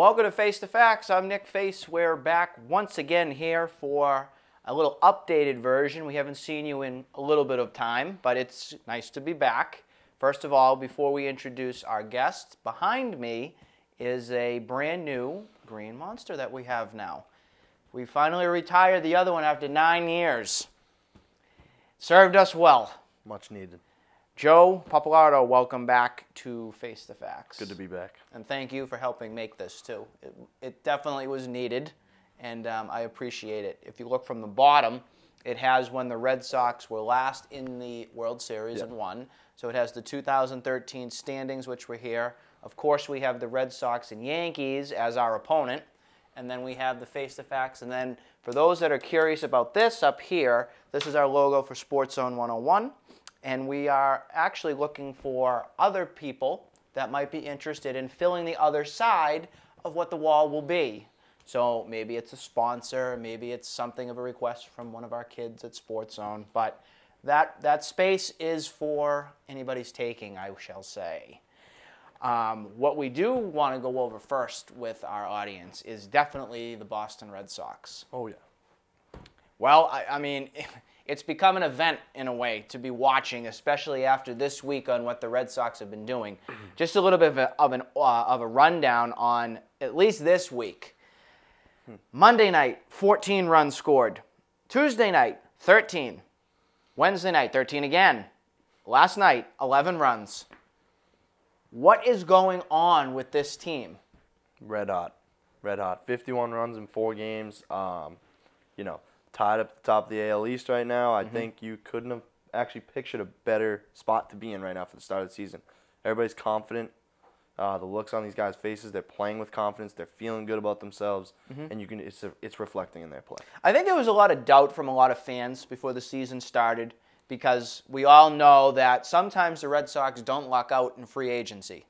Welcome to Face the Facts. I'm Nick Face. We're back once again here for a little updated version. We haven't seen you in a little bit of time, but it's nice to be back. First of all, before we introduce our guests, behind me is a brand new green monster that we have now. We finally retired the other one after 9 years. Served us well. Much needed. Joe Papalardo, welcome back to Face the Facts. Good to be back. And thank you for helping make this, too. It definitely was needed, and I appreciate it. If you look from the bottom, it has when the Red Sox were last in the World Series and won. So it has the 2013 standings, which were here. Of course, we have the Red Sox and Yankees as our opponent. And then we have the Face the Facts. And then for those that are curious about this up here, this is our logo for Sports Zone 101. And we are actually looking for other people that might be interested in filling the other side of what the wall will be. So maybe it's a sponsor, maybe it's something of a request from one of our kids at Sports Zone. But that space is for anybody's taking, I shall say. What we do want to go over first with our audience is definitely the Boston Red Sox. Oh, yeah. Well, I mean, it's become an event in a way to be watching, especially after this week on what the Red Sox have been doing. Just a little bit of a rundown on at least this week. Monday night, 14 runs scored. Tuesday night, 13. Wednesday night, 13 again. Last night, 11 runs. What is going on with this team? Red hot. Red hot. 51 runs in 4 games. Tied up at the top of the AL East right now. I think you couldn't have actually pictured a better spot to be in right now for the start of the season. Everybody's confident. The looks on these guys' faces, they're playing with confidence. They're feeling good about themselves, and it's reflecting in their play. I think there was a lot of doubt from a lot of fans before the season started because we all know that sometimes the Red Sox don't luck out in free agency.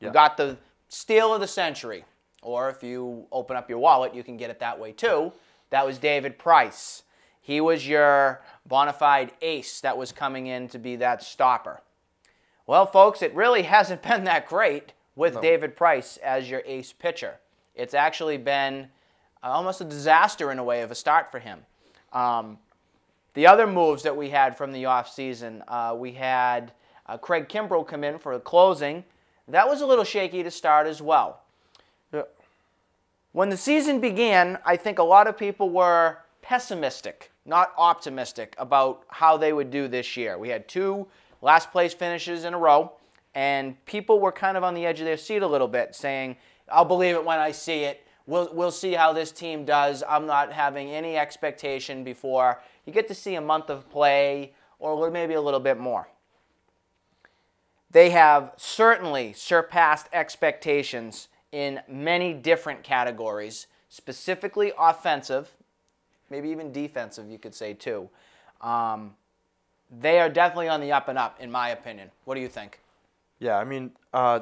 You got the steal of the century, or if you open up your wallet, you can get it that way too. That was David Price. He was your bona fide ace that was coming in to be that stopper. Well, folks, it really hasn't been that great with David Price as your ace pitcher. It's actually been almost a disaster in a way of a start for him. The other moves that we had from the offseason, we had Craig Kimbrell come in for a closing. That was a little shaky to start as well. When the season began, I think a lot of people were pessimistic, not optimistic, about how they would do this year. We had 2 last-place finishes in a row, and people were kind of on the edge of their seat a little bit, saying, I'll believe it when I see it. We'll see how this team does. I'm not having any expectation before you get to see a month of play or maybe a little bit more. They have certainly surpassed expectations in many different categories, specifically offensive, maybe even defensive, you could say, too. They are definitely on the up and up, in my opinion. What do you think? Yeah, I mean,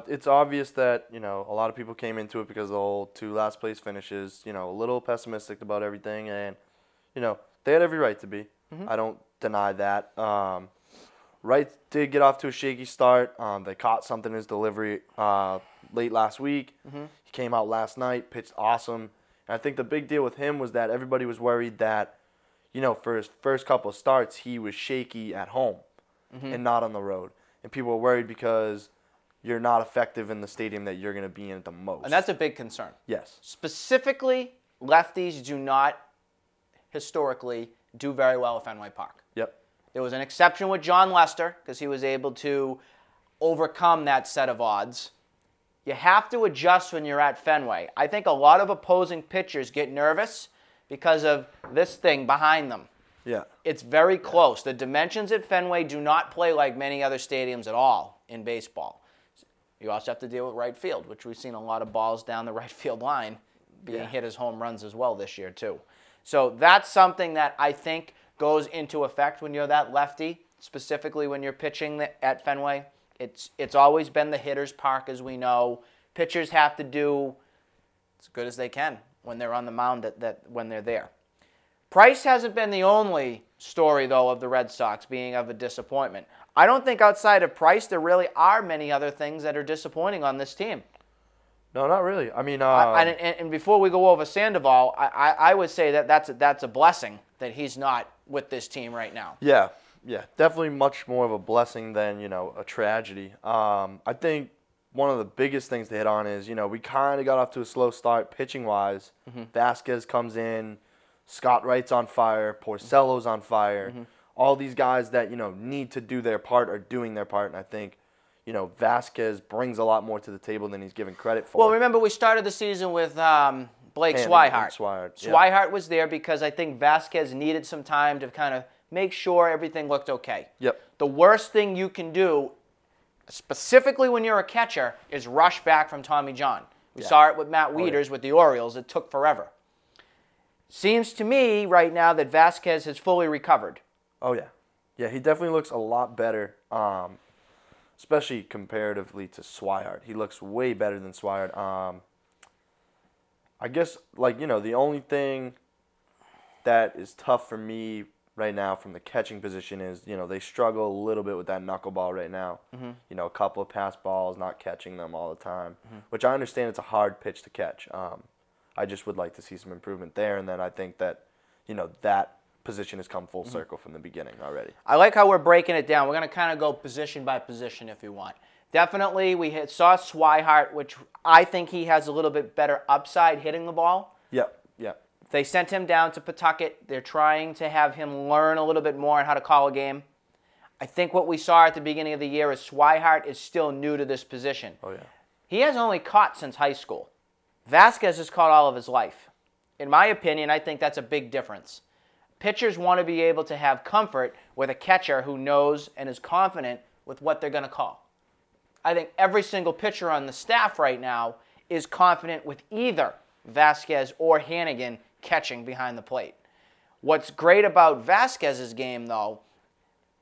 it's obvious that, a lot of people came into it because of the whole 2 last-place finishes, a little pessimistic about everything, and, they had every right to be. I don't deny that. Wright did get off to a shaky start. They caught something in his delivery late last week. He came out last night, pitched awesome. And I think the big deal with him was that everybody was worried that, for his first couple of starts, he was shaky at home and not on the road. And people were worried because you're not effective in the stadium that you're going to be in at the most. And that's a big concern. Yes. Specifically, lefties do not historically do very well at Fenway Park. Yep. There was an exception with John Lester because he was able to overcome that set of odds. You have to adjust when you're at Fenway. I think a lot of opposing pitchers get nervous because of this thing behind them. Yeah. It's very close. The dimensions at Fenway do not play like many other stadiums at all in baseball. You also have to deal with right field, which we've seen a lot of balls down the right field line being hit as home runs as well this year too. So that's something that I think goes into effect when you're that lefty, specifically when you're pitching at Fenway. It's always been the hitter's park, as we know. Pitchers have to do as good as they can when they're on the mound when they're there. Price hasn't been the only story, though, of the Red Sox being of a disappointment. I don't think outside of Price there really are many other things that are disappointing on this team. No, not really. I mean, and before we go over Sandoval, I would say that that's a blessing that he's not with this team right now. yeah, definitely much more of a blessing than, a tragedy. I think one of the biggest things to hit on is, we kind of got off to a slow start pitching-wise. Vasquez comes in, Scott Wright's on fire, Porcello's on fire. All these guys that, need to do their part are doing their part, and I think, Vasquez brings a lot more to the table than he's given credit for. Well, remember we started the season with Blake Swihart. Swihart was there because I think Vasquez needed some time to kind of make sure everything looked okay. Yep. The worst thing you can do, specifically when you're a catcher, is rush back from Tommy John. We saw it with Matt Wieters with the Orioles. It took forever. Seems to me right now that Vasquez has fully recovered. Oh, yeah. Yeah, he definitely looks a lot better, especially comparatively to Swihart. He looks way better than Swihart. I guess, the only thing that is tough for me right now from the catching position is, they struggle a little bit with that knuckleball right now. A couple of pass balls, not catching them all the time, which I understand it's a hard pitch to catch. I just would like to see some improvement there, and then I think that, that position has come full circle from the beginning already. I like how we're breaking it down. We're going to kind of go position by position if you want. Definitely, we saw Swihart, which I think he has a little bit better upside hitting the ball. Yep. They sent him down to Pawtucket. They're trying to have him learn a little bit more on how to call a game. I think what we saw at the beginning of the year is Swihart is still new to this position. Oh, yeah. He has only caught since high school. Vasquez has caught all of his life. In my opinion, I think that's a big difference. Pitchers want to be able to have comfort with a catcher who knows and is confident with what they're going to call. I think every single pitcher on the staff right now is confident with either Vasquez or Hannigan catching behind the plate. What's great about Vasquez's game, though,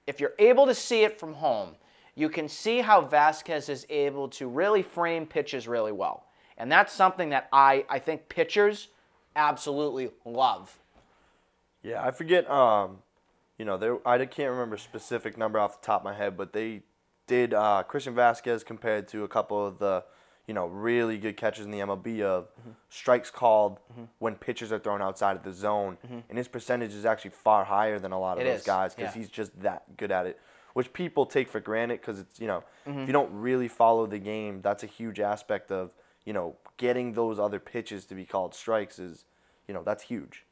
if you're able to see it from home, you can see how Vasquez is able to really frame pitches really well. And that's something that I think pitchers absolutely love. Yeah, I forget, I can't remember a specific number off the top of my head, but they did Christian Vasquez compared to a couple of the, really good catchers in the MLB of strikes called when pitchers are thrown outside of the zone. And his percentage is actually far higher than a lot of those guys because he's just that good at it, which people take for granted because it's, if you don't really follow the game, that's a huge aspect of, getting those other pitches to be called strikes is, that's huge.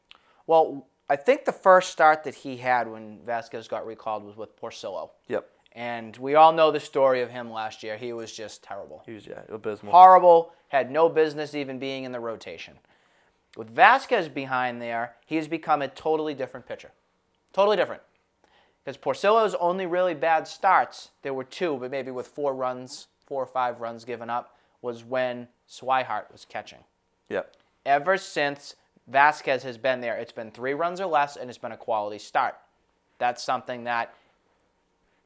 Well, I think the first start that he had when Vasquez got recalled was with Porcello. Yep. And we all know the story of him last year. He was just terrible. He was, abysmal. Horrible, had no business even being in the rotation. With Vasquez behind there, he has become a totally different pitcher. Totally different. Because Porcello's only really bad starts, there were two, but maybe with 4 or 5 runs given up, was when Swihart was catching. Yep. Ever since Vasquez has been there, it's been 3 runs or less, and it's been a quality start. That's something that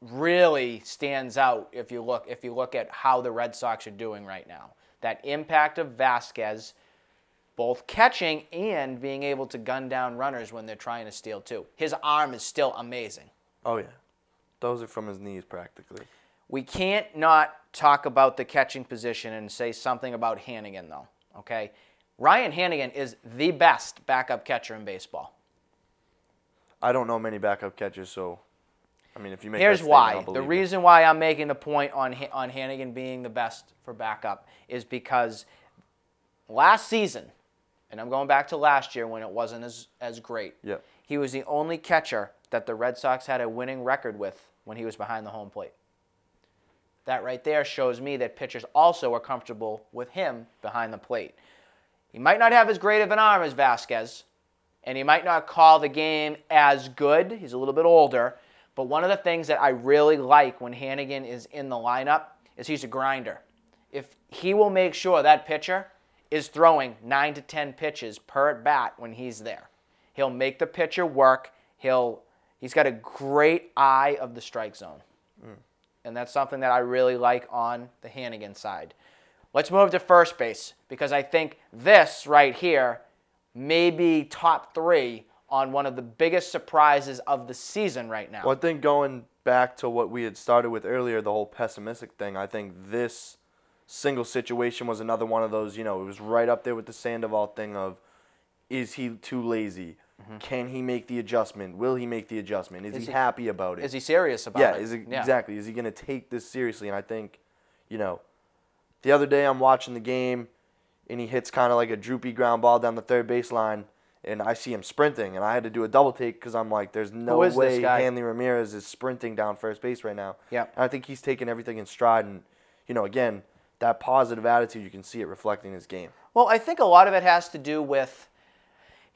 really stands out if you look at how the Red Sox are doing right now. That impact of Vasquez, both catching and being able to gun down runners when they're trying to steal too. His arm is still amazing. Oh, yeah. Those are from his knees practically. We can't not talk about the catching position and say something about Hannigan, though, okay? Ryan Hannigan is the best backup catcher in baseball. I don't know many backup catchers, so, if you make Here's that why. statement, The reason why I'm making the point on Hannigan being the best for backup is because last season, and I'm going back to last year when it wasn't as great, Yep. he was the only catcher that the Red Sox had a winning record with when he was behind the home plate. That right there shows me that pitchers also are comfortable with him behind the plate. He might not have as great of an arm as Vasquez, and he might not call the game as good. He's a little bit older. But one of the things that I really like when Hannigan is in the lineup is he's a grinder. If he will make sure that pitcher is throwing 9 to 10 pitches per at bat when he's there. He'll make the pitcher work. He's got a great eye of the strike zone. And that's something that I really like on the Hannigan side. Let's move to first base, because I think this right here may be top 3 on one of the biggest surprises of the season right now. Well, I think going back to what we had started with earlier, the whole pessimistic thing, I think this single situation was another one of those, it was right up there with the Sandoval thing of, is he too lazy? Can he make the adjustment? Will he make the adjustment? Is he happy about it? Is he serious about it? Exactly. Is he going to take this seriously? And I think, the other day I'm watching the game, and he hits kind of like a droopy ground ball down the third baseline, and I see him sprinting, and I had to do a double take because I'm like, there's no way Hanley Ramirez is sprinting down first base right now. Yeah. And I think he's taking everything in stride, and, again, that positive attitude, you can see it reflecting in his game. Well, I think a lot of it has to do with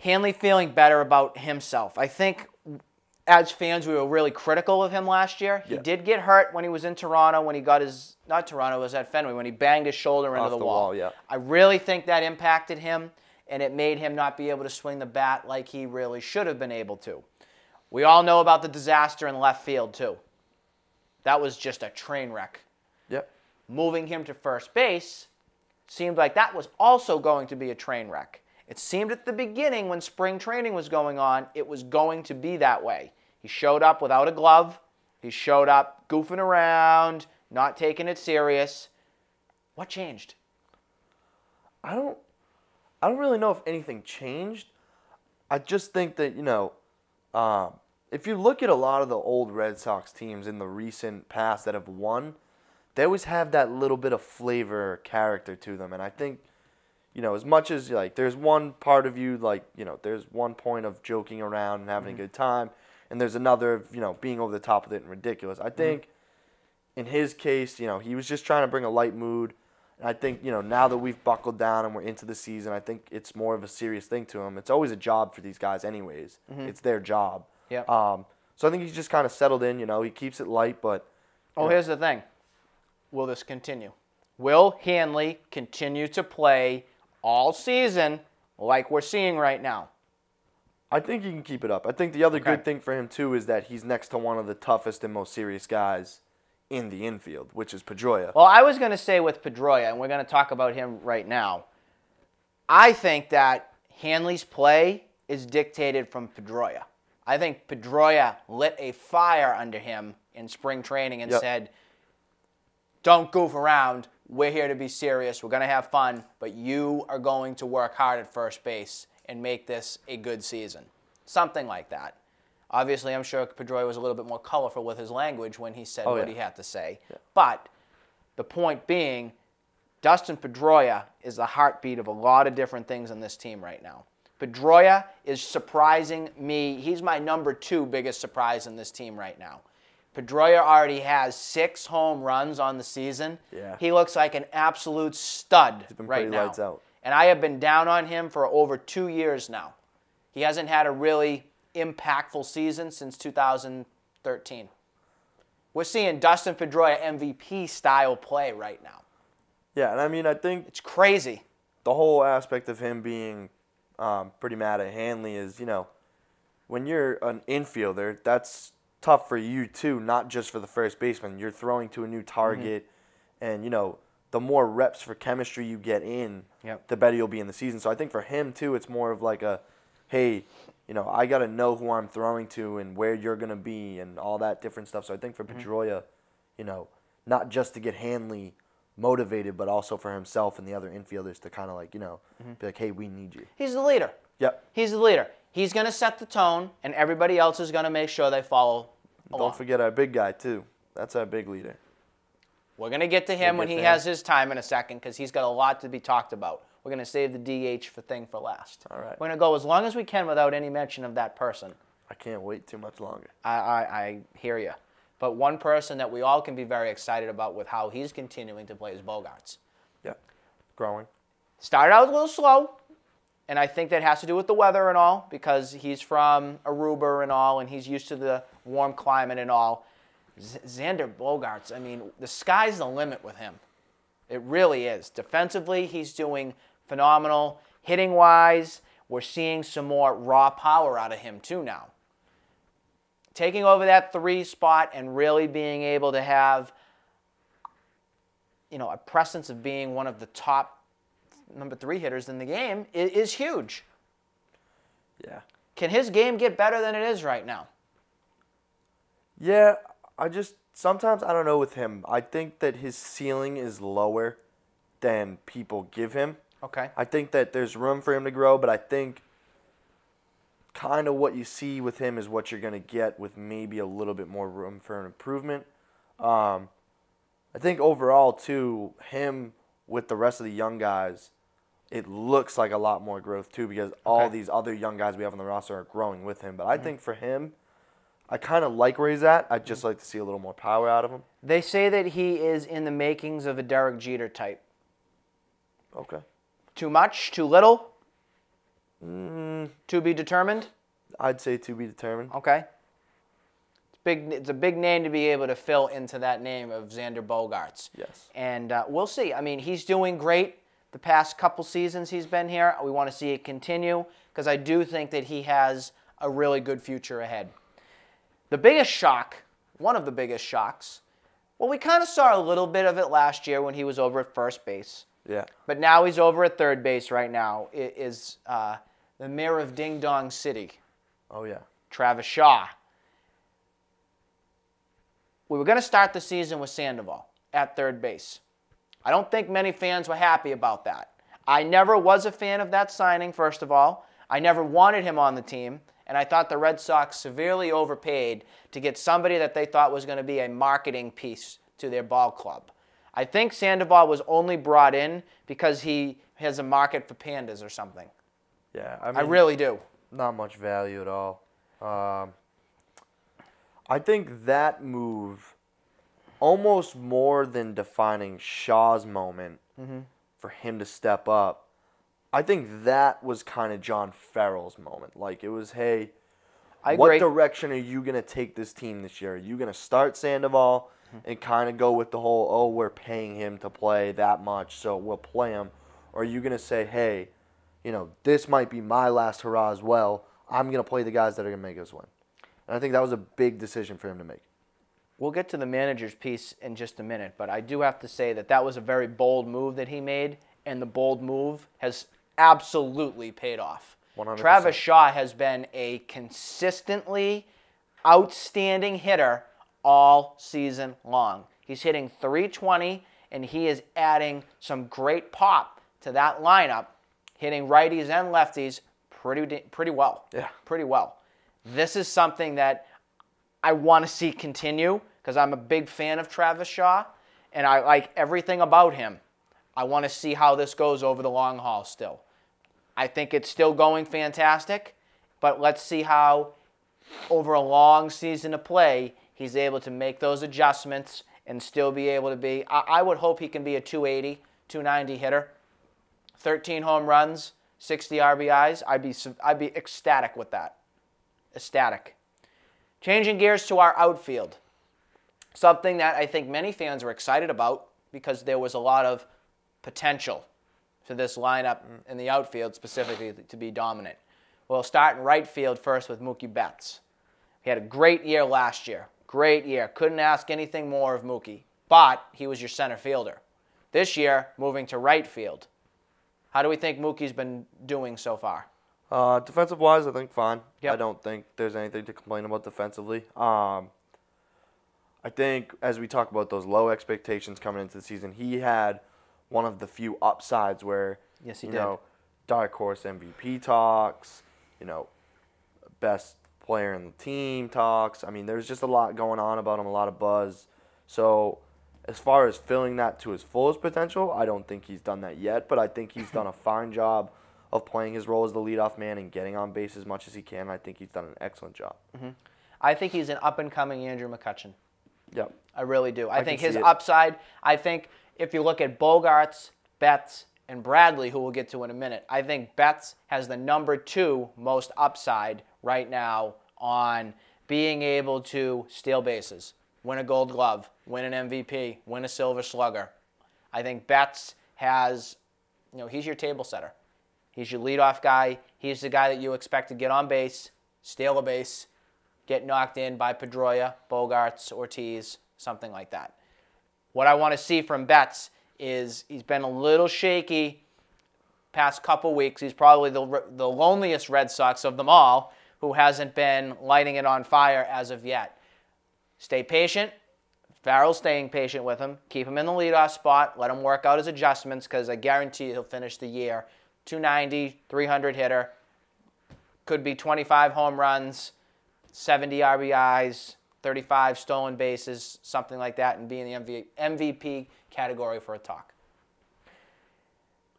Hanley feeling better about himself. I think as fans, we were really critical of him last year. He did get hurt when he was in Toronto, when he got his, not Toronto, it was at Fenway, when he banged his shoulder into the wall. Yeah. I really think that impacted him, and it made him not be able to swing the bat like he really should have been able to. We all know about the disaster in left field, too. That was just a train wreck. Yep. Moving him to first base seemed like that was also going to be a train wreck. It seemed at the beginning when spring training was going on, it was going to be that way. He showed up without a glove. He showed up goofing around, not taking it serious. What changed? I don't really know if anything changed. I just think that, if you look at a lot of the old Red Sox teams in the recent past that have won, they always have that little bit of flavor or character to them. And I think, as much as, there's one part of you, there's one point of joking around and having a good time, and there's another of, being over the top of it and ridiculous. I think in his case, he was just trying to bring a light mood. And I think, now that we've buckled down and we're into the season, I think it's more of a serious thing to him. It's always a job for these guys anyways. It's their job. Yeah. So I think he's just kind of settled in, he keeps it light, but... Here's the thing. Will this continue? Will Hanley continue to play all season like we're seeing right now? I think he can keep it up. I think the other good thing for him, too, is that he's next to one of the toughest and most serious guys in the infield, which is Pedroia. Well, I was going to say with Pedroia, and we're going to talk about him right now, I think that Hanley's play is dictated from Pedroia. I think Pedroia lit a fire under him in spring training and said, don't goof around. We're here to be serious. We're going to have fun, but you are going to work hard at first base and make this a good season. Something like that. Obviously, I'm sure Pedroia was a little bit more colorful with his language when he said what he had to say. Yeah. But the point being, Dustin Pedroia is the heartbeat of a lot of different things in this team right now. Pedroia is surprising me. He's my number 2 biggest surprise in this team right now. Pedroia already has 6 home runs on the season. Yeah. He looks like an absolute stud He's been right pretty now. lights out. And I have been down on him for over 2 years now. He hasn't had a really impactful season since 2013. We're seeing Dustin Pedroia MVP style play right now. Yeah, and I mean, I think it's crazy. The whole aspect of him being pretty mad at Hanley is, when you're an infielder, that's tough for you too, not just for the first baseman. You're throwing to a new target, and the more reps for chemistry you get in, the better you'll be in the season. So I think for him too, it's more of like a, hey, I got to know who I'm throwing to and where you're going to be and all that different stuff. So I think for Pedroia, not just to get Hanley motivated, but also for himself and the other infielders to kind of like, be like, hey, we need you. He's the leader. Yep. He's the leader. He's going to set the tone, and everybody else is going to make sure they follow along. Don't forget our big guy, too. That's our big leader. We're going to get to him when he has his time in a second because he's got a lot to be talked about. We're going to save the DH for last. All right. We're going to go as long as we can without any mention of that person. I can't wait too much longer. I hear you. But one person that we all can be very excited about with how he's continuing to play is Bogaerts. Yeah, growing. Started out a little slow, and I think that has to do with the weather and all because he's from Aruba and all, and he's used to the warm climate and all. Xander Bogaerts, I mean, the sky's the limit with him. It really is. Defensively, he's doing phenomenal. Hitting-wise, we're seeing some more raw power out of him too now. Taking over that 3 spot and really being able to have, a presence of being one of the top number 3 hitters in the game is huge. Yeah. Can his game get better than it is right now? Yeah, sometimes I don't know with him. I think that his ceiling is lower than people give him. Okay. I think that there's room for him to grow, but I think kind of what you see with him is what you're going to get with maybe a little bit more room for an improvement. I think overall, too, him with the rest of the young guys, it looks like a lot more growth, too, because all these other young guys we have on the roster are growing with him. But I think for him, I kind of like where he's at. I'd just like to see a little more power out of him. They say that he is in the makings of a Derek Jeter type. Okay. Too much? Too little? To be determined? I'd say to be determined. Okay. It's a big name to be able to fill into that name of Xander Bogaerts. Yes. And we'll see. I mean, he's doing great the past couple seasons he's been here. We want to see it continue because I do think that he has a really good future ahead. The biggest shock, one of the biggest shocks, well, we kind of saw a little bit of it last year when he was over at first base. Yeah. But now he's over at third base right now. It is the mayor of Ding Dong City. Oh, yeah. Travis Shaw. We were going to start the season with Sandoval at third base. I don't think many fans were happy about that. I never was a fan of that signing, first of all. I never wanted him on the team, and I thought the Red Sox severely overpaid to get somebody that they thought was going to be a marketing piece to their ball club. I think Sandoval was only brought in because he has a market for pandas or something. Yeah, I really do. Not much value at all. I think that move, almost more than defining Shaw's moment for him to step up, I think that was kind of John Farrell's moment. Like, it was, hey, what direction are you going to take this team this year? Are you going to start Sandoval and kind of go with the whole, oh, we're paying him to play that much, so we'll play him? Or are you going to say, hey, you know, this might be my last hurrah as well. I'm going to play the guys that are going to make us win. And I think that was a big decision for him to make. We'll get to the manager's piece in just a minute, but I do have to say that that was a very bold move that he made, and the bold move has absolutely paid off. 100%. Travis Shaw has been a consistently outstanding hitter all season long. He's hitting .320, and he is adding some great pop to that lineup, hitting righties and lefties pretty well. Yeah. Pretty well. This is something that I want to see continue because I'm a big fan of Travis Shaw, and I like everything about him. I want to see how this goes over the long haul still. I think it's still going fantastic, but let's see how over a long season of play he's able to make those adjustments and still be able to be, I would hope he can be a 280, 290 hitter. 13 home runs, 60 RBIs. I'd be ecstatic with that. Ecstatic. Changing gears to our outfield. Something that I think many fans were excited about because there was a lot of potential for this lineup in the outfield specifically to be dominant. We'll start in right field first with Mookie Betts. He had a great year last year. Great year. Couldn't ask anything more of Mookie. But he was your center fielder. This year, moving to right field. How do we think Mookie's been doing so far? Defensive-wise, I think fine. Yep. I don't think there's anything to complain about defensively. I think as we talk about those low expectations coming into the season, he had one of the few upsides where, yes, he you did. know, dark horse MVP talks, you know, best player in the team talks. I mean, there's just a lot going on about him, a lot of buzz. So as far as filling that to his fullest potential, I don't think he's done that yet, but I think he's done a fine job of playing his role as the leadoff man and getting on base as much as he can. I think he's done an excellent job. Mm-hmm. I think he's an up-and-coming Andrew McCutchen. Yep. I really do. I think his it. upside, I think if you look at Bogaerts, Betts, and Bradley, who we'll get to in a minute, I think Betts has the number 2 most upside right now on being able to steal bases, win a Gold Glove, win an MVP, win a Silver Slugger. I think Betts has, you know, he's your table setter. He's your leadoff guy. He's the guy that you expect to get on base, steal a base, get knocked in by Pedroia, Bogaerts, Ortiz, something like that. What I want to see from Betts is he's been a little shaky past couple weeks. He's probably the loneliest Red Sox of them all who hasn't been lighting it on fire as of yet. Stay patient. Farrell's staying patient with him. Keep him in the leadoff spot. Let him work out his adjustments because I guarantee he'll finish the year 290, 300 hitter. Could be 25 home runs, 70 RBIs, 35 stolen bases, something like that, and be in the MVP category for a talk.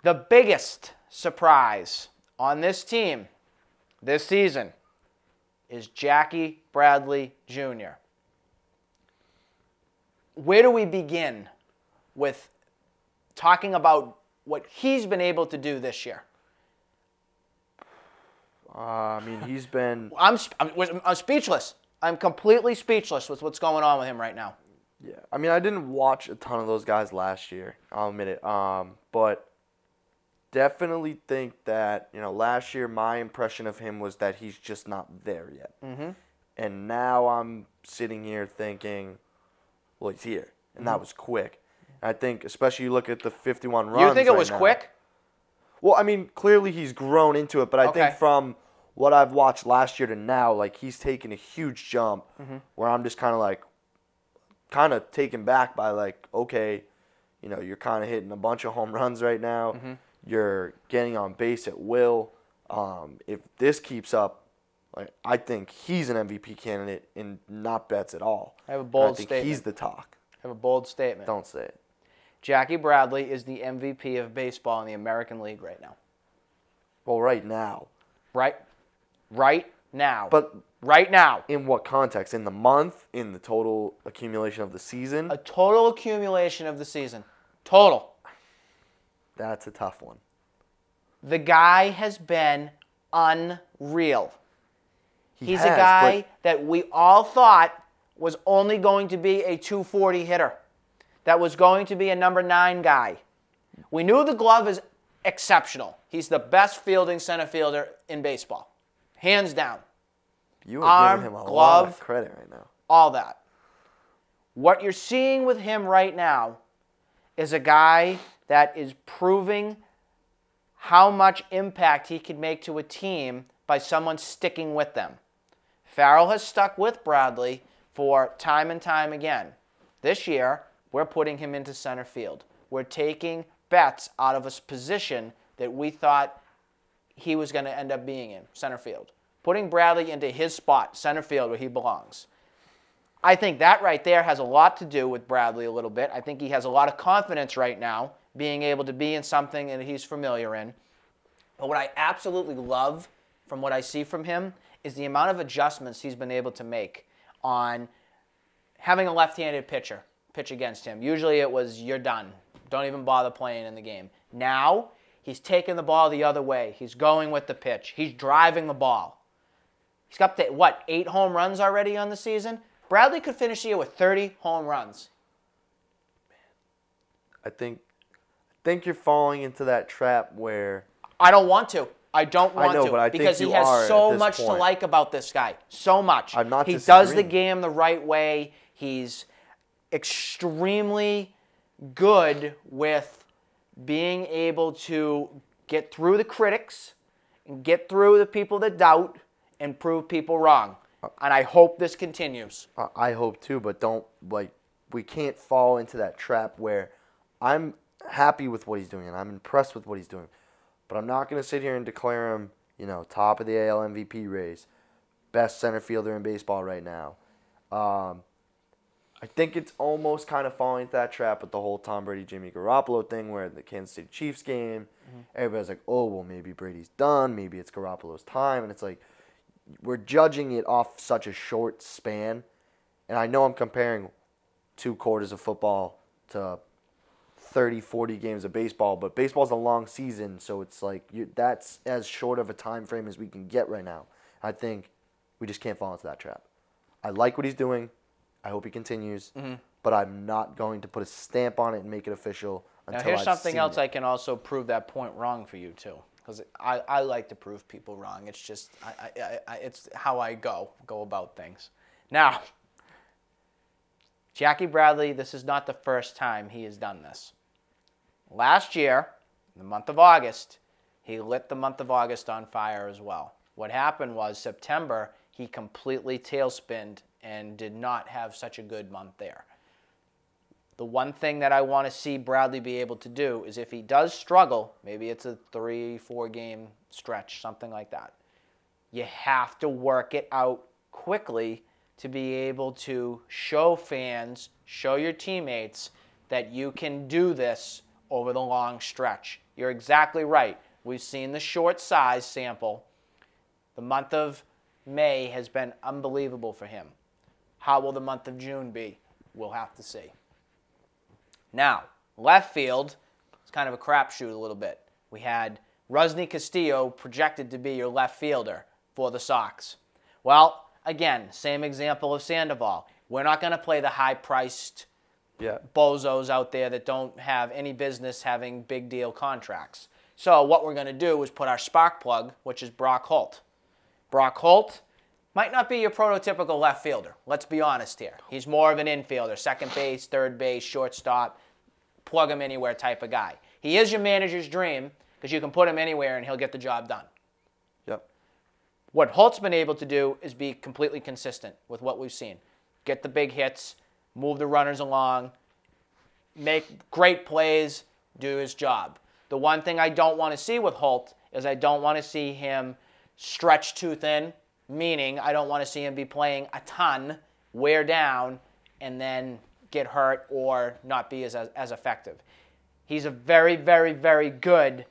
The biggest surprise on this team this season is Jackie Bradley Jr. Where do we begin with talking about what he's been able to do this year? I mean, he's been... I'm speechless. I'm completely speechless with what's going on with him right now. Yeah, I mean, I didn't watch a ton of those guys last year. I'll admit it. But definitely think that, last year my impression of him was that he's just not there yet. Mm-hmm. And now I'm sitting here thinking, well, he's here. And that was quick. And I think, especially you look at the 51 runs. You think it was quick? Well, I mean, clearly he's grown into it. But I think from what I've watched last year to now, like, he's taken a huge jump where I'm just kind of taken back by, like, okay, you're kind of hitting a bunch of home runs right now. Mm-hmm. You're getting on base at will. If this keeps up, like, I think he's an MVP candidate and not bets at all. I have a bold statement. statement. He's the talk. I have a bold statement. Don't say it. Jackie Bradley is the MVP of baseball in the American League right now. Well, right now. Right now. But right now. In what context? In the month? In the total accumulation of the season? A total accumulation of the season. Total. That's a tough one. The guy has been unreal. He's a guy that we all thought was only going to be a 240 hitter, that was going to be a number 9 guy. We knew the glove is exceptional. He's the best fielding center fielder in baseball, hands down. You are giving him a lot of credit right now. All that. What you're seeing with him right now is a guy that is proving how much impact he can make to a team by someone sticking with them. Farrell has stuck with Bradley for time and time again. This year, we're putting him into center field. We're taking bets out of a position that we thought he was going to end up being in, center field. Putting Bradley into his spot, center field, where he belongs. I think that right there has a lot to do with Bradley a little bit. I think he has a lot of confidence right now, being able to be in something that he's familiar in. But what I absolutely love from what I see from him is the amount of adjustments he's been able to make on having a left-handed pitcher pitch against him. Usually it was, you're done. Don't even bother playing in the game. Now, he's taking the ball the other way. He's going with the pitch. He's driving the ball. He's got, 8 home runs already on the season? Bradley could finish the year with 30 home runs. I think you're falling into that trap where... I don't want to. I don't want to. But I because think he has so much to like about this guy. So much. I'm not He disagreeing. does the game the right way. He's extremely good with being able to get through the critics and get through the people that doubt and prove people wrong. And I hope this continues. I hope too, but we can't fall into that trap where I'm happy with what he's doing and I'm impressed with what he's doing. But I'm not going to sit here and declare him, top of the AL MVP race, best center fielder in baseball right now. I think it's almost kind of falling into that trap with the whole Tom Brady, Jimmy Garoppolo thing where the Kansas City Chiefs game, everybody's like, oh, well, maybe Brady's done. Maybe it's Garoppolo's time. And it's like, we're judging it off such a short span. And I know I'm comparing 2 quarters of football to 30, 40 games of baseball, but baseball's a long season, so it's like that's as short of a time frame as we can get right now. I think we just can't fall into that trap. I like what he's doing. I hope he continues, but I'm not going to put a stamp on it and make it official until I've seen it. Now, here's something else I can also prove that point wrong for you, too, because I like to prove people wrong. It's just it's how I go about things. Now, Jackie Bradley, this is not the first time he has done this. Last year, in the month of August, he lit the month of August on fire as well. What happened was September, he completely tailspinned and did not have such a good month there. The one thing that I want to see Bradley be able to do is if he does struggle, maybe it's a 3-4 game stretch, something like that, you have to work it out quickly to be able to show fans, show your teammates that you can do this over the long stretch. You're exactly right. We've seen the short size sample. The month of May has been unbelievable for him. How will the month of June be? We'll have to see. Now, left field, it's kind of a crapshoot a little bit. We had Rusney Castillo projected to be your left fielder for the Sox. Well, again, same example of Sandoval. We're not going to play the high-priced bozos out there that don't have any business having big deal contracts. So what we're going to do is put our spark plug, which is Brock Holt. Brock Holt might not be your prototypical left fielder. Let's be honest here. He's more of an infielder, second base, third base, shortstop, plug him anywhere type of guy. He is your manager's dream because you can put him anywhere and he'll get the job done. Yep. What Holt's been able to do is be completely consistent with what we've seen. Get the big hits, move the runners along, make great plays, do his job. The one thing I don't want to see with Holt is I don't want to see him stretch too thin, meaning I don't want to see him be playing a ton, wear down, and then get hurt or not be as effective. He's a very, very, very good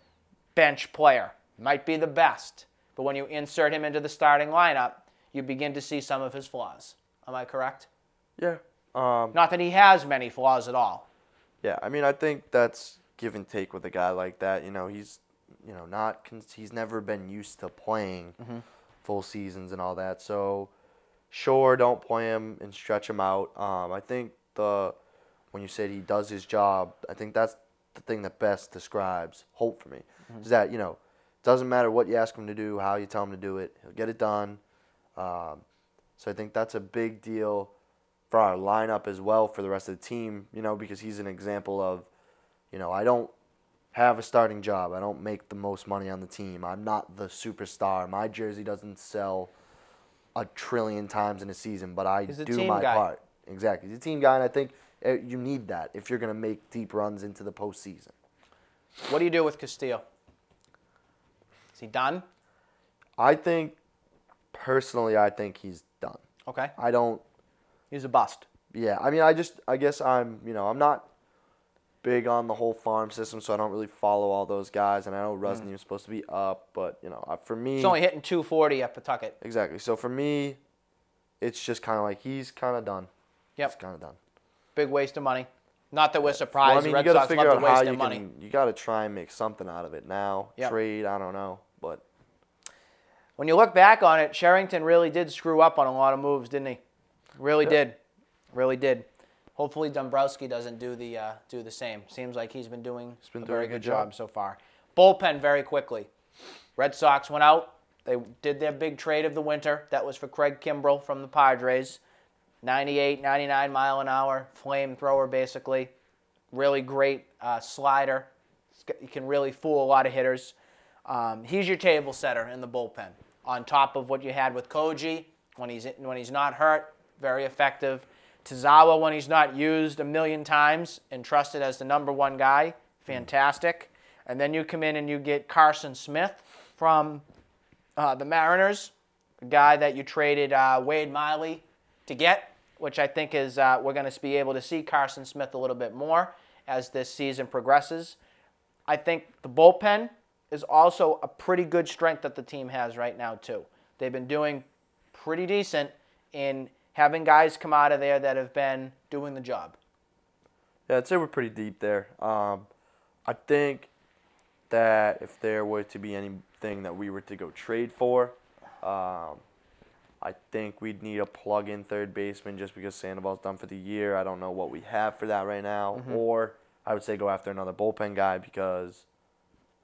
bench player. Might be the best. But when you insert him into the starting lineup, you begin to see some of his flaws. Am I correct? Yeah. Not that he has many flaws at all. Yeah, I mean, I think that's give and take with a guy like that. You know, he's he's never been used to playing full seasons and all that. So, sure, don't play him and stretch him out. I think when you said he does his job, I think that's the thing that best describes Holt for me. Is that, doesn't matter what you ask him to do, how you tell him to do it, he'll get it done. So I think that's a big deal for our lineup as well for the rest of the team, because he's an example of, I don't have a starting job. I don't make the most money on the team. I'm not the superstar. My jersey doesn't sell 1 trillion times in a season, but I do my part. Exactly. He's a team guy, and I think you need that if you're going to make deep runs into the postseason. What do you do with Castillo? Is he done? Personally, I think he's done. Okay. He's a bust. Yeah, I mean, I guess I'm not big on the whole farm system, so I don't really follow all those guys. And I know Rusney was supposed to be up, but for me, he's only hitting 240 at Pawtucket. Exactly. So for me, it's just kind of like he's kind of done. Yep. He's kind of done. Big waste of money. Not that we're surprised. Well, I mean, Red you got to Sox figure love out to waste how their you money. you got to try and make something out of it now. Yep. Trade, I don't know, but when you look back on it, Sherrington really did screw up on a lot of moves, didn't he? Really did. Really did. Hopefully Dombrowski doesn't do the same. Seems like he's been doing a very good job so far. Bullpen very quickly. Red Sox went out. They did their big trade of the winter. That was for Craig Kimbrell from the Padres. 98, 99 mile an hour, flamethrower basically. Really great slider. He can really fool a lot of hitters. He's your table setter in the bullpen. On top of what you had with Koji when he's not hurt, very effective. Tazawa, when he's not used a million times and trusted as the #1 guy, fantastic. And then you come in and you get Carson Smith from the Mariners, a guy that you traded Wade Miley to get, which I think is we're going to be able to see Carson Smith a little bit more as this season progresses. I think the bullpen is also a pretty good strength that the team has right now, too. They've been doing pretty decent in having guys come out of there that have been doing the job. Yeah, I'd say we're pretty deep there. I think that if there were to be anything that we were to go trade for, I think we'd need a plug-in third baseman just because Sandoval's done for the year. I don't know what we have for that right now. Or I would say go after another bullpen guy because,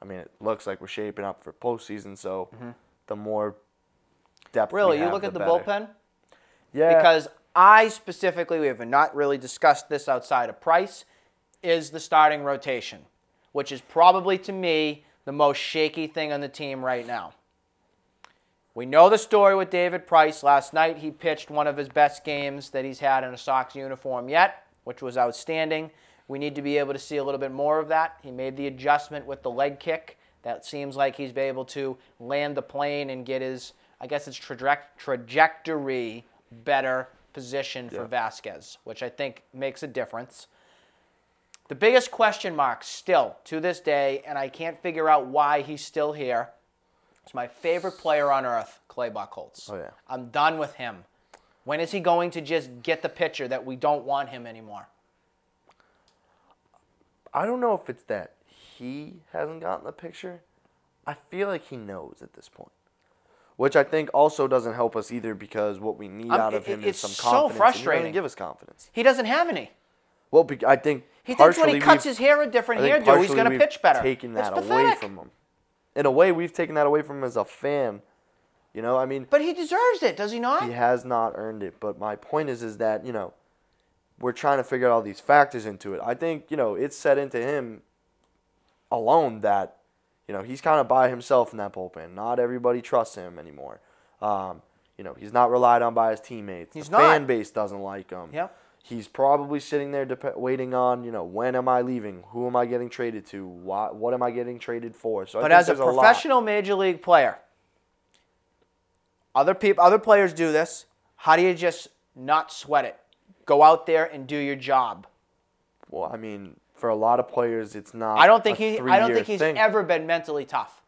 I mean, it looks like we're shaping up for postseason, so the more depth Really, we have, you look at the better. bullpen? Yeah. Because I specifically, we have not really discussed this outside of Price, is the starting rotation, which is probably, to me, the most shaky thing on the team right now. We know the story with David Price. Last night, he pitched one of his best games that he's had in a Sox uniform yet. which was outstanding. We need to be able to see a little bit more of that. He made the adjustment with the leg kick. That seems like he's been able to land the plane and get his, I guess it's trajectory better position for Vasquez, which I think makes a difference. The biggest question mark still to this day, and I can't figure out why he's still here, is my favorite player on earth, Clay Buchholz. Oh, yeah. I'm done with him. When is he going to just get the picture that we don't want him anymore? I don't know if it's that he hasn't gotten the picture. I feel like he knows at this point. Which I think also doesn't help us either, because what we need out of him is some confidence. It's so frustrating. He doesn't give us confidence. He doesn't have any. Well, I think he thinks when he cuts his hair a different hairdo, he's going to pitch better. Taking that away from him. In a way, we've taken that away from him as a fan. You know, I mean. But he deserves it, does he not? He has not earned it. But my point is that, you know, we're trying to figure out all these factors into it. I think, you know, it's set into him alone that, you know, he's kind of by himself in that bullpen. Not everybody trusts him anymore. You know, he's not relied on by his teammates. The fan base doesn't like him. Yep. He's probably sitting there waiting on, you know, when am I leaving? Who am I getting traded to? What am I getting traded for? So but as a professional major league player, other players do this. How do you just not sweat it? Go out there and do your job. Well, I mean, for a lot of players, it's not. I don't think he's ever been mentally tough.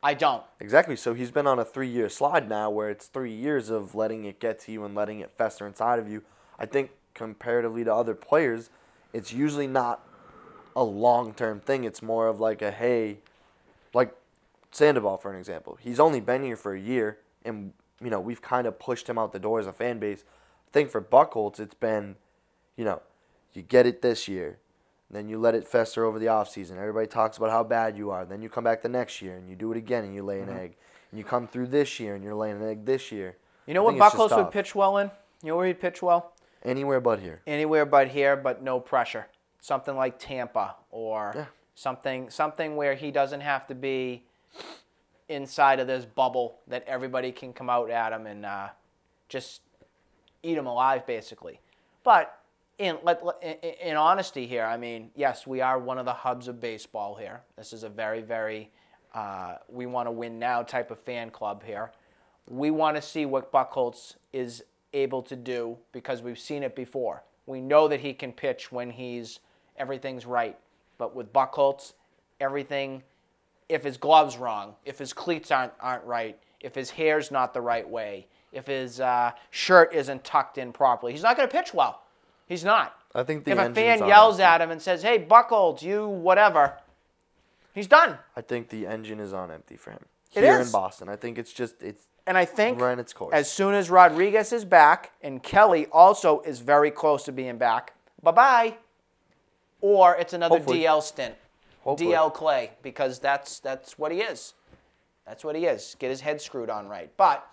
I don't. Exactly. So he's been on a 3-year slide now, where it's 3 years of letting it get to you and letting it fester inside of you. I think comparatively to other players, it's usually not a long-term thing. It's more of like a, hey, like Sandoval, for an example. He's only been here for a year, and, you know, we've kind of pushed him out the door as a fan base. I think for Buchholz, it's been, you know, you get it this year, then you let it fester over the offseason. Everybody talks about how bad you are. Then you come back the next year, and you do it again, and you lay an egg. And you come through this year, and you're laying an egg this year. You know what Buchholz would pitch well in? You know where he'd pitch well? Anywhere but here. Anywhere but here, but no pressure. Something like Tampa, or something where he doesn't have to be inside of this bubble that everybody can come out at him and just eat him alive, basically. But in honesty here, I mean, yes, we are one of the hubs of baseball here. This is a very, very we want to win now type of fan club here. We want to see what Buchholz is able to do because we've seen it before. We know that he can pitch when everything's right. But with Buchholz, everything, if his glove's wrong, if his cleats aren't right, if his hair's not the right way, if his shirt isn't tucked in properly, he's not going to pitch well. He's not. I think if a fan yells at him and says, "Hey, Buchholz, you whatever," he's done. I think the engine is on empty for him It here is. in Boston. I think it's and I think ran its course. As soon as Rodriguez is back, and Kelly also is very close to being back, bye-bye. Or it's another DL stint. Hopefully. DL Clay, because that's what he is. That's what he is. Get his head screwed on right. But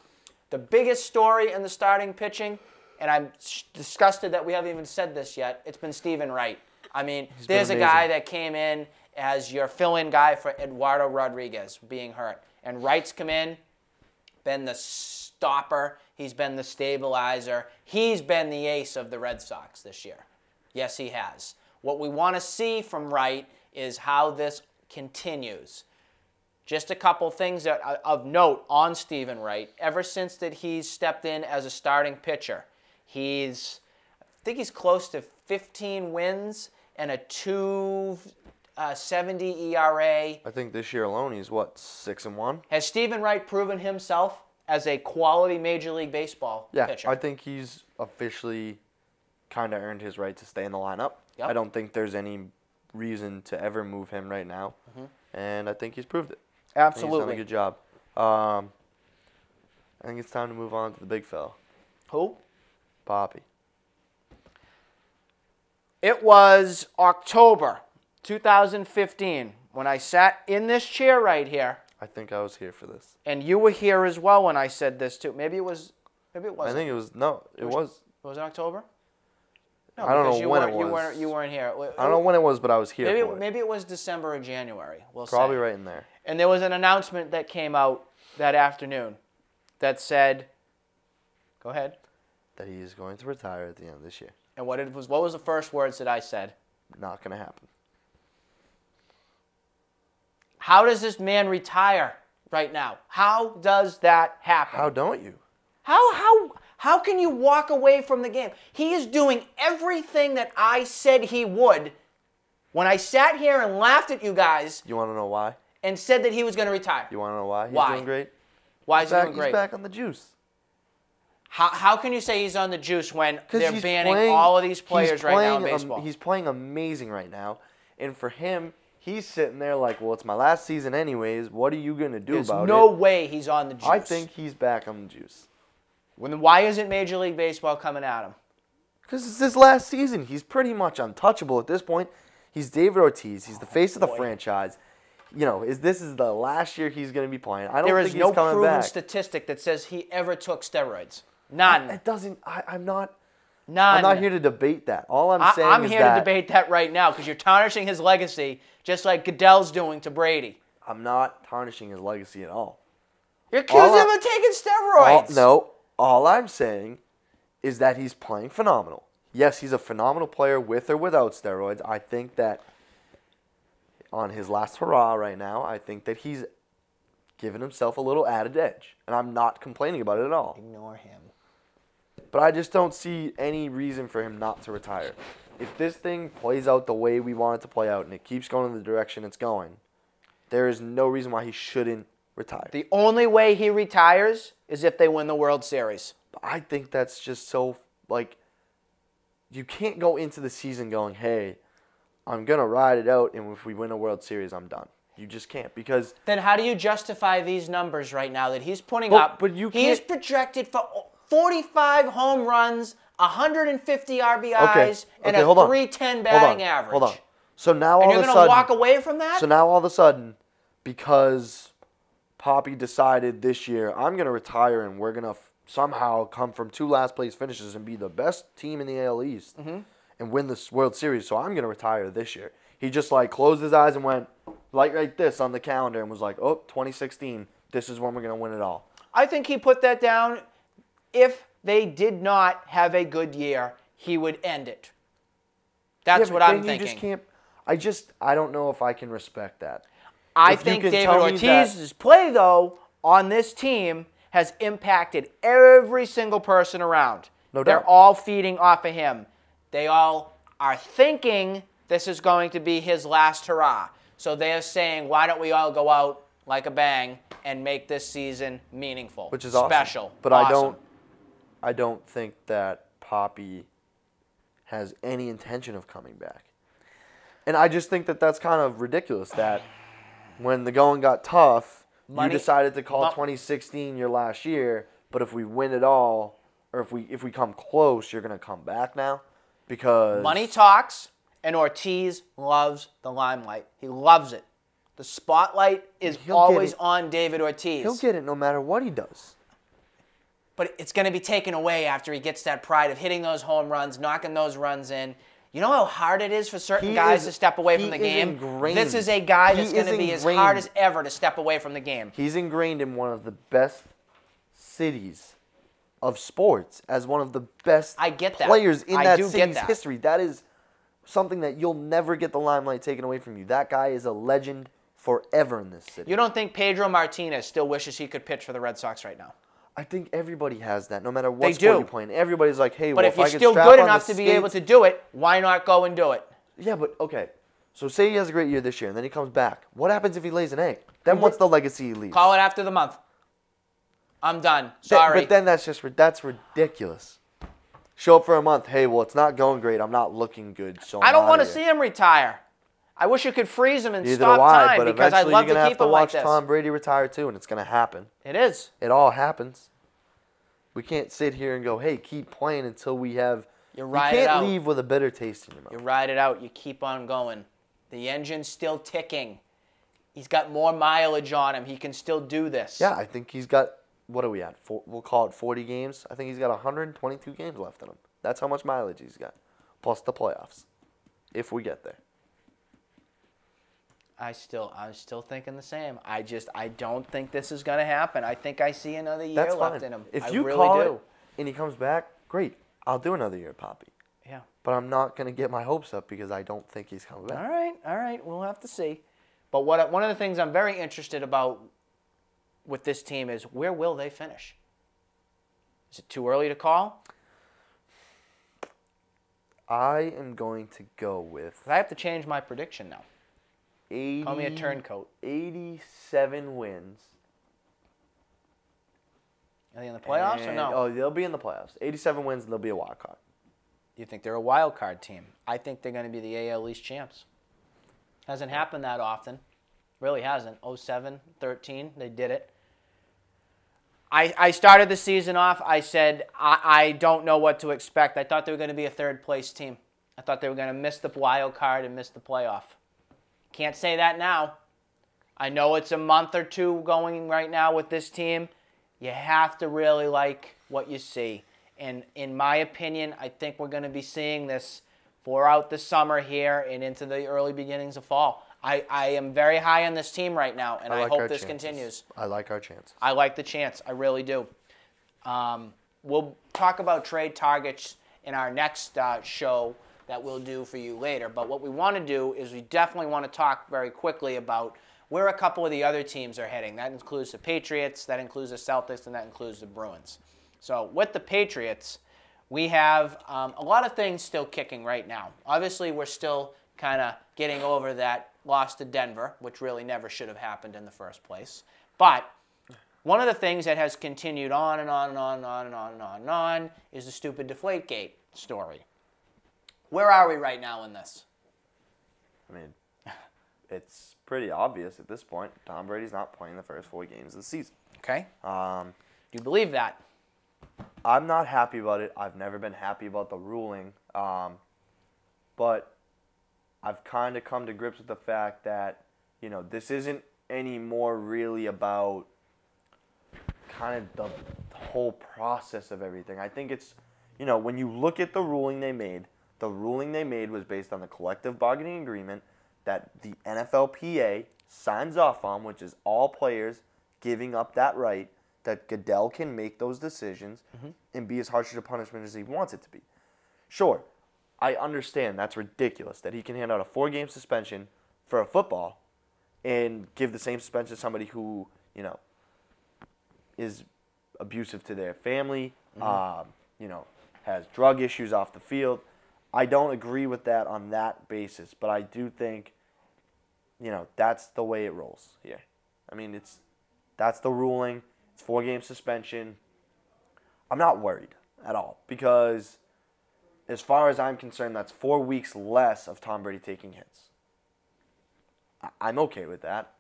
the biggest story in the starting pitching, and I'm disgusted that we haven't even said this yet, it's been Stephen Wright. I mean, there's a guy that came in as your fill-in guy for Eduardo Rodriguez being hurt. And Wright's come in, been the stopper. He's been the stabilizer. He's been the ace of the Red Sox this year. Yes, he has. What we want to see from Wright is how this continues. Just a couple things of note on Stephen Wright. Ever since that he's stepped in as a starting pitcher, I think he's close to 15 wins and a 2.70 ERA. I think this year alone he's, 6-1? Has Stephen Wright proven himself as a quality Major League Baseball pitcher? I think he's officially kind of earned his right to stay in the lineup. Yep. I don't think there's any reason to ever move him right now, and I think he's proved it. Absolutely. He's done a good job. I think it's time to move on to the big fella. Who? Poppy. It was October 2015 when I sat in this chair right here. I think I was here for this. And you were here as well when I said this too. Maybe it wasn't. I think it was. No, it was. Was it October? No, I don't know when it was. You weren't here. I don't know when it was, but I was here for it. Maybe it was December or January. We'll Probably say. right in there. And there was an announcement that came out that afternoon that said, go ahead. That he is going to retire at the end of this year. And what was the first words that I said? Not going to happen. How does this man retire right now? How does that happen? How don't you? How can you walk away from the game? He is doing everything that I said he would when I sat here and laughed at you guys. You want to know why? And said that he was going to retire. You want to know why? He's Why? doing great. Why is he doing great? He's back on the juice. How can you say he's on the juice when they're he's banning playing, all of these players right now in baseball? He's playing amazing right now. And for him, he's sitting there like, well, it's my last season anyways. What are you going to do about it? There's no way he's on the juice. I think he's back on the juice. Why isn't Major League Baseball coming at him? Because it's his last season. He's pretty much untouchable at this point. He's David Ortiz. He's the face of the franchise. You know, this is the last year he's going to be playing. I don't think he's coming back. There is no proven statistic that says he ever took steroids. None. It doesn't. I'm not. None. I'm not here to debate that. All I'm saying is I'm here to debate that right now because you're tarnishing his legacy just like Goodell's doing to Brady. I'm not tarnishing his legacy at all. You're accusing him of taking steroids. No. All I'm saying is that he's playing phenomenal. Yes, he's a phenomenal player with or without steroids. I think that on his last hurrah right now, I think that he's given himself a little added edge. And I'm not complaining about it at all. Ignore him. But I just don't see any reason for him not to retire. If this thing plays out the way we want it to play out and it keeps going in the direction it's going, there is no reason why he shouldn't retire. The only way he retires is if they win the World Series. I think that's just so, like, you can't go into the season going, hey, I'm going to ride it out, and if we win a World Series, I'm done. You just can't because... Then how do you justify these numbers right now that he's putting up? But you can't... He is projected for 45 home runs, 150 RBIs, and a 310 batting average. Hold on. So now all of a sudden... And you're going to walk away from that? So now all of a sudden, because Poppy decided this year, I'm going to retire and we're going to somehow come from 2 last-place finishes and be the best team in the AL East and win this World Series, so I'm going to retire this year. He just, like, closed his eyes and went like this on the calendar and was like, oh, 2016, this is when we're going to win it all. I think he put that down. If they did not have a good year, he would end it. That's what I'm thinking. You just can't, I don't know if I can respect that. I think David Ortiz's play, though, on this team has impacted every single person around. No doubt. They're all feeding off of him. They all are thinking this is going to be his last hurrah. So they're saying, why don't we all go out like a bang and make this season meaningful, which is special, awesome. But awesome. I don't think that Poppy has any intention of coming back. And I just think that that's kind of ridiculous that when the going got tough, you decided to call 2016 your last year, but if we win it all, or if we come close, you're going to come back now? Because money talks, and Ortiz loves the limelight. He loves it. The spotlight is always on David Ortiz. He'll get it no matter what he does. But it's going to be taken away after he gets that pride of hitting those home runs, knocking those runs in. You know how hard it is for certain guys to step away from the game? This is a guy that's going to be as hard as ever to step away from the game. He's ingrained in one of the best cities of sports as one of the best players in that city's history. That is something that you'll never get the limelight taken away from you. That guy is a legend forever in this city. You don't think Pedro Martinez still wishes he could pitch for the Red Sox right now? I think everybody has that, no matter what sport you're playing. Everybody's like, hey, but if you're still good enough to be able to do it, why not go and do it? Yeah, but okay. So say he has a great year this year, and then he comes back. What happens if he lays an egg? Then what's the legacy he leaves? Call it after the month. I'm done. Sorry. But then that's ridiculous. Show up for a month. Hey, well, it's not going great. I'm not looking good, so I don't want to see him retire. I wish you could freeze him and stop time because I'd love to keep him like this. Eventually, you're going to have to watch Tom Brady retire too, and it's going to happen. It is. It all happens. We can't sit here and go, hey, keep playing until we have... You can't leave with a bitter taste in your mouth. You ride it out. You keep on going. The engine's still ticking. He's got more mileage on him. He can still do this. Yeah, I think he's got... What are we at? We'll call it 40 games. I think he's got 122 games left in him. That's how much mileage he's got. Plus the playoffs. If we get there. I'm still thinking the same. I don't think this is going to happen. I think I see another year left in him. If you really call it and he comes back, great. I'll do another year, Poppy. Yeah. But I'm not going to get my hopes up because I don't think he's coming back. All right. We'll have to see. But one of the things I'm very interested about with this team is where will they finish? Is it too early to call? I am going to go with... I have to change my prediction now. 80, Call me a turncoat. 87 wins. Are they in the playoffs or no? Oh, they'll be in the playoffs. 87 wins and they'll be a wild card. You think they're a wild card team? I think they're going to be the AL East champs. Hasn't happened that often. Really hasn't. 07, 13, they did it. I started the season off, I said, I don't know what to expect. I thought they were going to be a third-place team. I thought they were going to miss the wild card and miss the playoff. Can't say that now. I know it's a month or two going right now with this team. You have to really like what you see. And in my opinion, I think we're going to be seeing this throughout the summer here and into the early beginnings of fall. I am very high on this team right now, and I hope this continues. I like our chances. I like the chance. I really do. We'll talk about trade targets in our next show that we'll do for you later. But what we want to do is we definitely want to talk very quickly about where a couple of the other teams are heading. That includes the Patriots, that includes the Celtics, and that includes the Bruins. So with the Patriots, we have a lot of things still kicking right now. Obviously, we're still kind of getting over that loss to Denver, which really never should have happened in the first place. But one of the things that has continued on and on and on and on and on and on and on is the stupid Deflategate story. Where are we right now in this? I mean, it's pretty obvious at this point. Tom Brady's not playing the first 4 games of the season. Okay. Do you believe that? I'm not happy about it. I've never been happy about the ruling. But I've kind of come to grips with the fact that, this isn't anymore really about kind of the whole process of everything. I think it's, when you look at the ruling they made was based on the collective bargaining agreement that the NFLPA signs off on, which is all players giving up that right, that Goodell can make those decisions and be as harsh a punishment as he wants it to be. Sure, I understand that's ridiculous that he can hand out a 4-game suspension for a football and give the same suspension to somebody who, is abusive to their family, has drug issues off the field. I don't agree with that on that basis, but I do think, that's the way it rolls here. I mean, that's the ruling. It's 4-game suspension. I'm not worried at all because as far as I'm concerned, that's 4 weeks less of Tom Brady taking hits. I'm okay with that.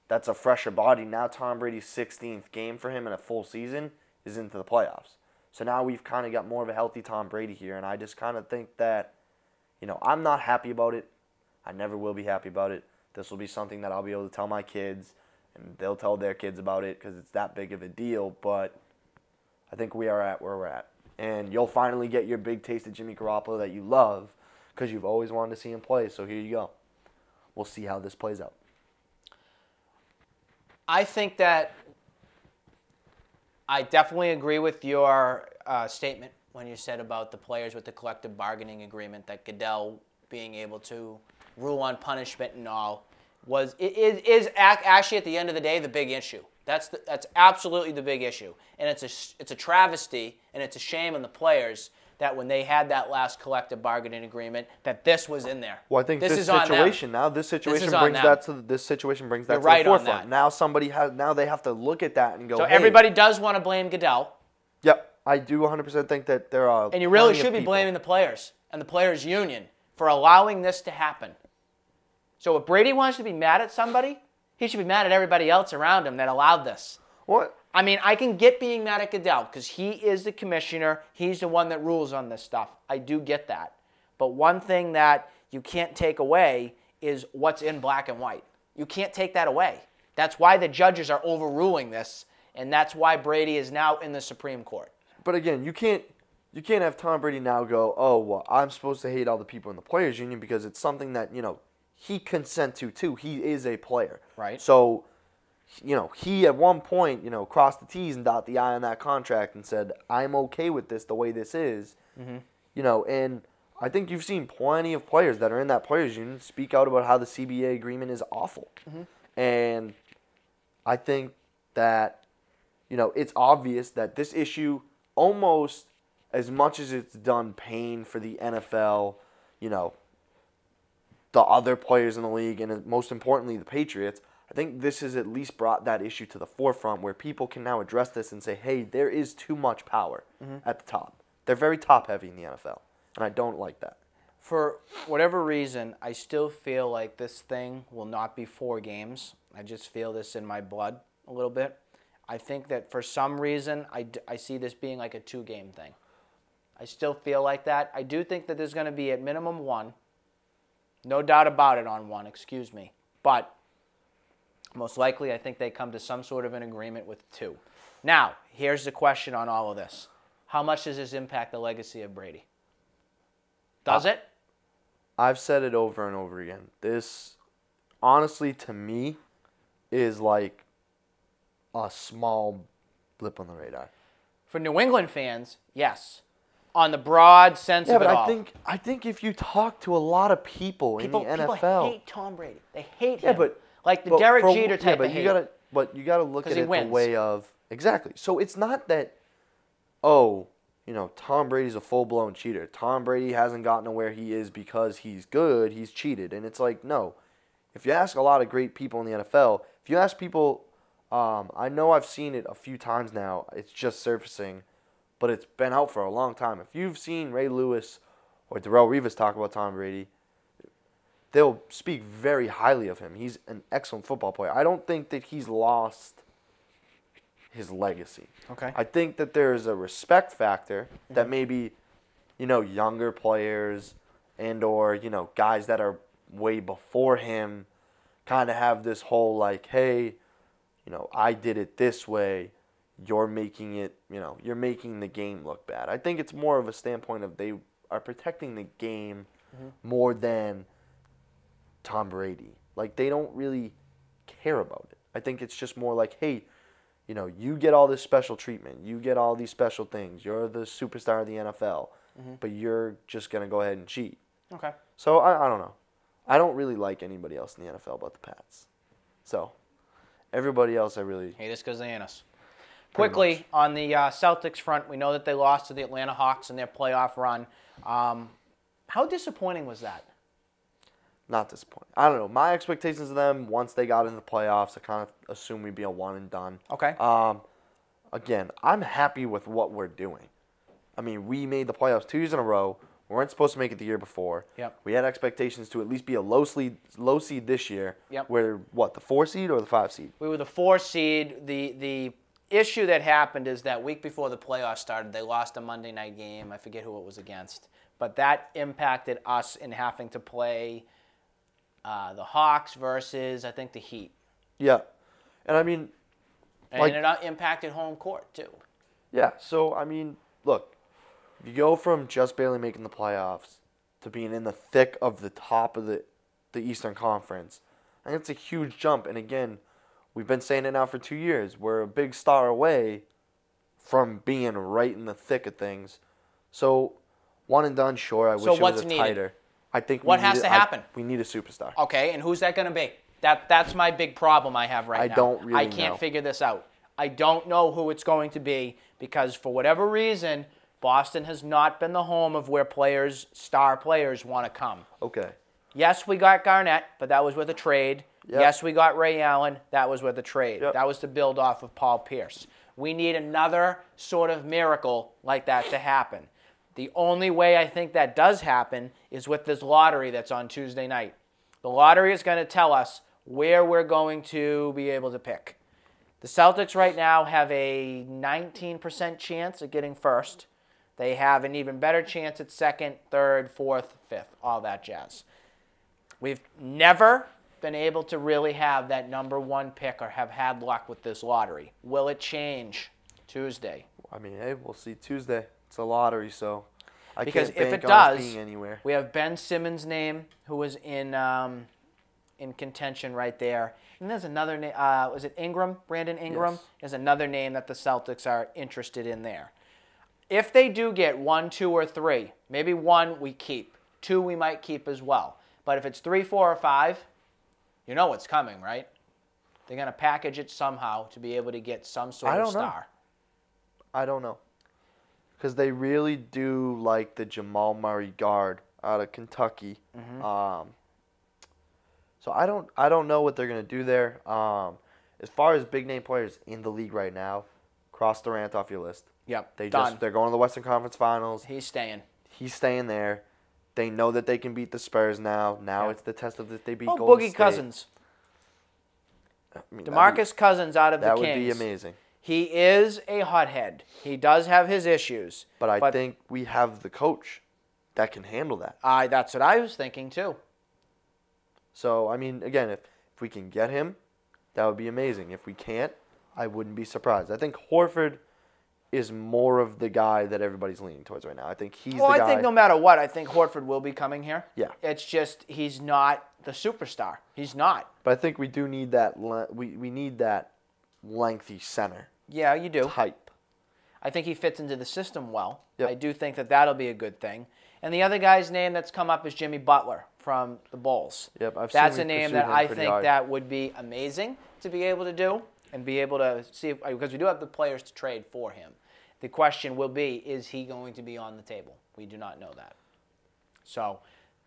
That's a fresher body. Now Tom Brady's 16th game for him in a full season is into the playoffs. So now we've kind of got more of a healthy Tom Brady here, and I just kind of think that, I'm not happy about it. I never will be happy about it. This will be something that I'll be able to tell my kids, and they'll tell their kids about it because it's that big of a deal. But I think we are at where we're at. And you'll finally get your big taste of Jimmy Garoppolo that you love because you've always wanted to see him play. So here you go. We'll see how this plays out. I think that I definitely agree with your statement when you said about the players with the collective bargaining agreement, that Goodell being able to rule on punishment and all is actually at the end of the day the big issue. That's absolutely the big issue, and it's a travesty and it's a shame on the players that when they had that last collective bargaining agreement that this was in there. Well, I think this situation brings that to right the forefront. Now they have to look at that and go. So everybody does want to blame Goodell. Yep, I do 100% think that there are. And you really should be blaming the players and the players' union for allowing this to happen. So if Brady wants to be mad at somebody, he should be mad at everybody else around him that allowed this. What? I mean, I can get being mad at Goodell because he is the commissioner. He's the one that rules on this stuff. I do get that. But one thing that you can't take away is what's in black and white. You can't take that away. That's why the judges are overruling this, and that's why Brady is now in the Supreme Court. But again, you can't have Tom Brady now go, oh, well, I'm supposed to hate all the people in the players' union because it's something that, he consent to too. He is a player. Right. So, he at one point, crossed the T's and dot the I on that contract and said, I'm okay with this the way this is. Mm-hmm. And I think you've seen plenty of players that are in that players union speak out about how the CBA agreement is awful. And I think that, it's obvious that this issue, almost as much as it's done pain for the NFL, the other players in the league, and most importantly, the Patriots, I think this has at least brought that issue to the forefront where people can now address this and say, hey, there is too much power at the top. They're very top-heavy in the NFL, and I don't like that. For whatever reason, I still feel like this thing will not be 4 games. I just feel this in my blood a little bit. I think that for some reason, I see this being like a 2-game thing. I still feel like that. I do think that there's going to be at minimum 1. No doubt about it on 1, excuse me. But most likely, I think they come to some sort of an agreement with 2. Now, here's the question on all of this. How much does this impact the legacy of Brady? Does it? I've said it over and over again. This, honestly, to me, is like a small blip on the radar. For New England fans, yes. On the broad sense of it all. Yeah, but I think if you talk to a lot of people in the NFL, people hate Tom Brady. They hate him. Yeah, but like the Derek Jeter type of hate. But you gotta look at it wins. the way of exactly. So it's not that, Tom Brady's a full-blown cheater. Tom Brady hasn't gotten to where he is because he's good. He's cheated, and it's like no. If you ask a lot of great people in the NFL, if you ask people, I know I've seen it a few times now. It's just surfacing. But it's been out for a long time. If you've seen Ray Lewis or Darrelle Revis talk about Tom Brady, they'll speak very highly of him. He's an excellent football player. I don't think that he's lost his legacy. Okay. I think that there's a respect factor that maybe, younger players and or, guys that are way before him kind of have this whole like, hey, I did it this way. You're making it, you're making the game look bad. I think it's more of a standpoint of they are protecting the game more than Tom Brady. Like, they don't really care about it. I think it's just more like, hey, you get all this special treatment. You get all these special things. You're the superstar of the NFL, but you're just going to go ahead and cheat. Okay. So, I don't know. I don't really like anybody else in the NFL but the Pats. So, everybody else I really... Hate us because they ain't us. Quickly, on the Celtics front, we know that they lost to the Atlanta Hawks in their playoff run. How disappointing was that? Not disappointing. I don't know. My expectations of them, once they got in the playoffs, I kind of assumed we'd be a one and done. Okay. Again, I'm happy with what we're doing. I mean, we made the playoffs 2 years in a row. We weren't supposed to make it the year before. Yep. We had expectations to at least be a low seed this year. Yep. We're, the 4 seed or the 5 seed? We were the 4 seed. The issue that happened is that week before the playoffs started, they lost a Monday night game. I forget who it was against. But that impacted us in having to play the Hawks versus, I think, the Heat. Yeah. And, I mean... And it impacted home court, too. Yeah. So, I mean, look. You go from just barely making the playoffs to being in the thick of the top of the Eastern Conference. I think it's a huge jump. And, again... We've been saying it now for 2 years. We're a big star away from being right in the thick of things. So, one and done, sure. I wish it was tighter. I think what has to happen? We need a superstar. Okay, and who's that going to be? That's my big problem I have right now. I can't figure this out. I don't know who it's going to be because for whatever reason, Boston has not been the home of where star players want to come. Okay. Yes, we got Garnett, but that was with a trade. Yep. Yes, we got Ray Allen. That was with a trade. Yep. That was to build off of Paul Pierce. We need another sort of miracle like that to happen. The only way I think that does happen is with this lottery that's on Tuesday night. The lottery is going to tell us where we're going to be able to pick. The Celtics right now have a 19% chance of getting first. They have an even better chance at second, third, fourth, fifth, all that jazz. We've never been able to really have that number 1 pick or have had luck with this lottery. Will it change Tuesday? I mean, hey, we'll see Tuesday. It's a lottery, so I because can't if bank it on does, being anywhere. We have Ben Simmons' name, who was in contention right there. And there's another name. Was it Ingram? Brandon Ingram? Yes. Is another name that the Celtics are interested in there. If they do get 1, 2, or 3, maybe 1 we keep. 2 we might keep as well. But if it's 3, 4, or 5, you know what's coming, right? They're going to package it somehow to be able to get some sort of star. I don't know. Because they really do like the Jamal Murray guard out of Kentucky. So I don't know what they're going to do there. As far as big name players in the league right now, cross Durant off your list. Yep, they're going to the Western Conference Finals. He's staying. He's staying there. They know that they can beat the Spurs now. Now it's the test of if they beat Golden Boogie State. Cousins. I mean, DeMarcus Cousins out of the Kings. That would be amazing. He is a hothead. He does have his issues. But I think we have the coach that can handle that. That's what I was thinking too. So, I mean, again, if we can get him, that would be amazing. If we can't, I wouldn't be surprised. I think Horford is more of the guy that everybody's leaning towards right now. I think he's the guy. I think no matter what, I think Horford will be coming here. Yeah. It's just he's not the superstar. He's not. But I think we do need that. We need that lengthy center. Yeah, you do. Type. I think he fits into the system well. Yep. I do think that that'll be a good thing. And the other guy's name that's come up is Jimmy Butler from the Bulls. Yep, that's a name that I think that would be amazing to be able to do and be able to see because we do have the players to trade for him. The question will be, is he going to be on the table? We do not know that. So,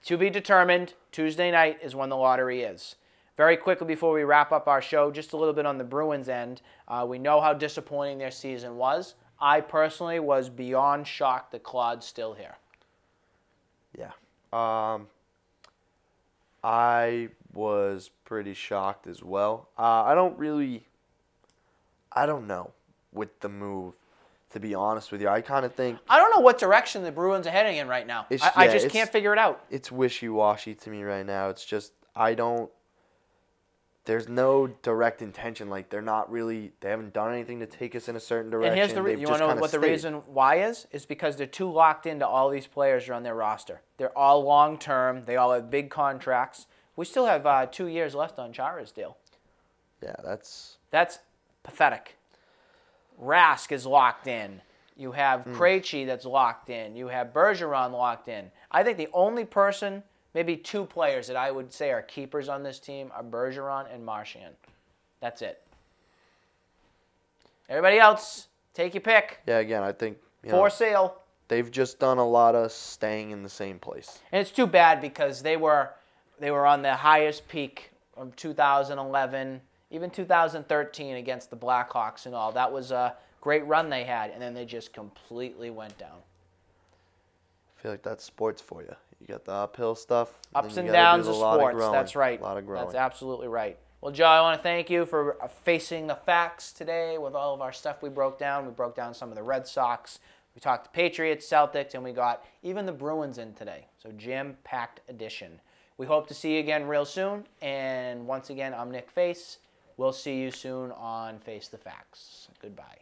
to be determined, Tuesday night is when the lottery is. Very quickly before we wrap up our show, just a little bit on the Bruins end. We know how disappointing their season was. I personally was beyond shocked that Claude's still here. Yeah. I was pretty shocked as well. I don't know with the move, to be honest with you. I kind of think... I don't know what direction the Bruins are heading in right now. I just can't figure it out. It's wishy-washy to me right now. It's just, there's no direct intention. Like, they haven't done anything to take us in a certain direction. And here's you want to know what the reason why is? It's because they're too locked into all these players who are on their roster. They're all long-term. They all have big contracts. We still have 2 years left on Chara's deal. Yeah, that's pathetic. Rask is locked in. You have Krejci that's locked in. You have Bergeron locked in. I think the only person, maybe 2 players that I would say are keepers on this team are Bergeron and Marchand. That's it. Everybody else, take your pick. Yeah, again, I think for sale. They've just done a lot of staying in the same place. And it's too bad because they were on the highest peak of 2011. Even 2013 against the Blackhawks and all. That was a great run they had, and then they just completely went down. I feel like that's sports for you. You got the uphill stuff. Ups and downs of sports. Of that's right. A lot of growing. That's absolutely right. Well, Joe, I want to thank you for facing the facts today with all of our stuff we broke down. We broke down some of the Red Sox. We talked the Patriots, Celtics, and we got even the Bruins in today. So jam-packed edition. We hope to see you again real soon. And once again, I'm Nick Face. We'll see you soon on Face the Facts. Goodbye.